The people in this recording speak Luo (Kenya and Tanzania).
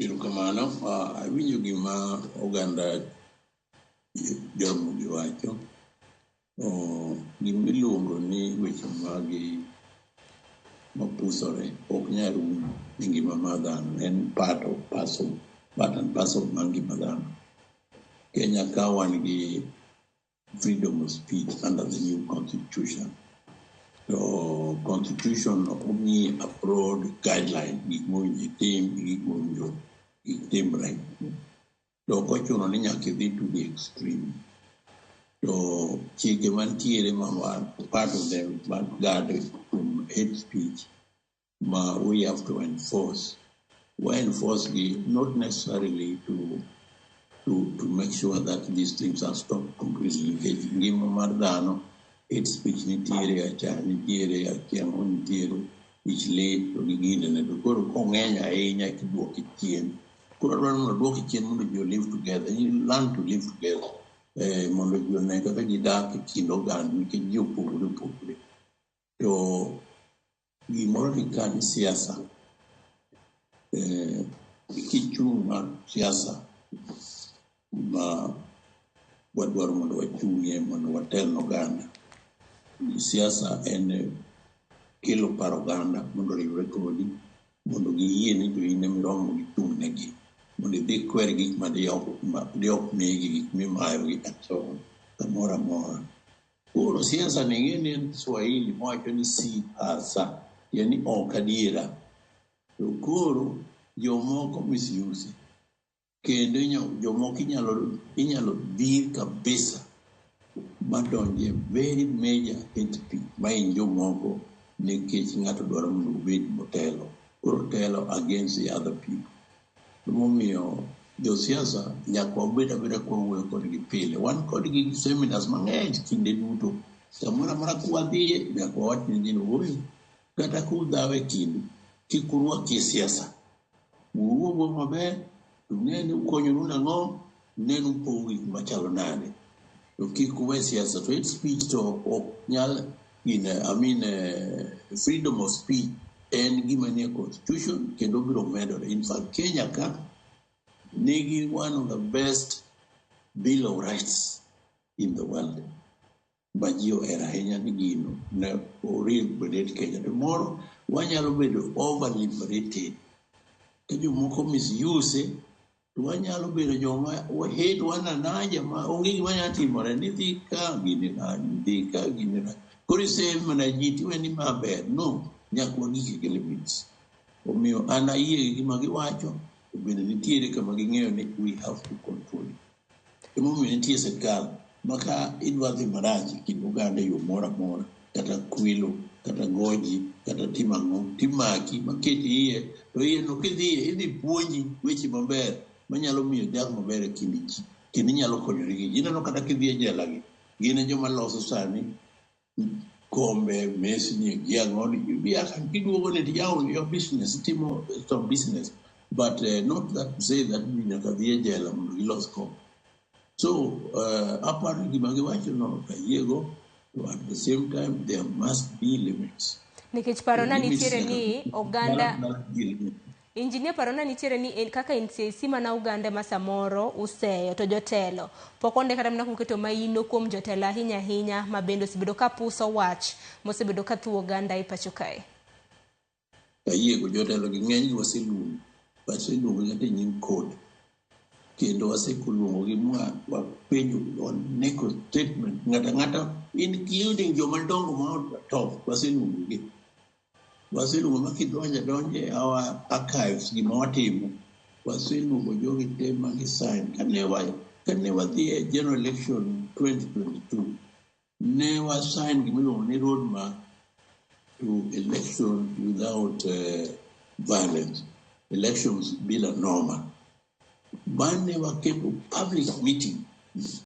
Erokamano, awinjo gima oganda jomo giwacho. Gimiluongo ni weche mapusore ok nyal rum e ngima mar dhano. En part and parcel mar ngima dhano. Kenya ka wan gi freedom of speech under the new constitution. So constitution omi a broad guideline gik mowinjo itim, gik mowinjo itimre. To ok ochuno ni nyaka idhi to the extreme. To chike mantiere part of them guard from hate speech we have to enforce. We enforce not necessarily to make sure that these things are stopped completely. Ngima mar dhano, hate speech nitiere, acha nitiere, achiamo nitiere, ich lit to gi gine to koro kong'eny ahinya kiduoki chien. Koro dwaro mondo duoki chien mondo ji live together. You learn to live together. Mondo ji one kaka ji dak e kind oganda nikech ji opogore. To gimoro ni ka ni siasa. Kichung' mar siasa ma wadwaro mondo wachung'ie mondo watel oganda. Siasa en kelo paro oganda mondo riwre kodi, mondo giyie ni to in emiromo gichung' negi, mondo idhi kwer gik madiok migi, gik mimayogi achon kamoro amora. Koro siasa ni en Swahili mowacho ni si pasa, yani ok adiera. To koro jomoko misuse, kendo jomoko inyalo dhir kabisa madonje very major hate speech main jomoko nikech ng'ato dwaro mondo obed motelo. Koro telo against the other people. Momiyo josiasa nyaka wabed abeda kwa wuoyo kodgi pile. Wan kodgi seminars mang'eny kinde duto. Samora mara kuwadhiye nyaka wawach ni jino wuoyo. Kata kudhawe kindu kik urwaki siasa. Wuoyo maber, unene ukonyoru nang'o, unene upogo gik machalo nade. To kik uwe siasa. To hate speech to ok nyal freedom of speech en gima nie constitution kendo biro medore. In fact, Kenya ka nigi one of the best bill of rights in the world. Bajio era ahinya ni gino ne oril bedet Kenya. Tomorrow wanyalo bedo over liberated. Ka jomoko misuse to wanyalo bedo joma hate one another ma onge gima nyalo timore ni dhi ka gini na. Koro isem mana ji tiweni maber. No. Nyaka wagike gi limits. Omiyo an ayie gi gima giwacho, to bende nitiere kama ging'eyo ni we have to control it. Emomiyo nitie sirkal maka idwa dhi marach kind oganda yo moro amora, kata kwelo, kata goji, kata timang'o, timaki, maketi iye, to iye no kidhiye, idhi puonji weche maber, manyalo miyo dak maber e kind ji, kendo inyalo konyori gi ji. Ineno kata kidhiye jela gi, gin joma loso sani, kombe, mesni, giang'oni, kiduogo ne your business, timo some business, but not that to say that nyaka dhie jela mondo gilos kombe. So, apart gima giwacho no kayiego, to at the same time there must be limits. Nikech parona nitiere ni oganda Injinia parona nitiere ni kaka NCIC mana Uganda ma samoro useyo to jotelo pokonde kata mna kuketo maino kuom jotelo ahinya ma bendo sibedo ka puso wach mosebedo ka thuo Uganda e pacho kae. Kayiego jotelo gi ng'eny waseluongo nyaka nying code kendo wasekulungo gi wa penjo on neko statement ng'ata including joma dongo ma top waseluongo gi. Waseluongo makidonje our archives gima watimo, waseluongo jogi te magi sign. Kane wadhi e general election 2022, ne wa sign gimiluongo ni roadmap to election without violence, elections bila norma. Bane waketo public meeting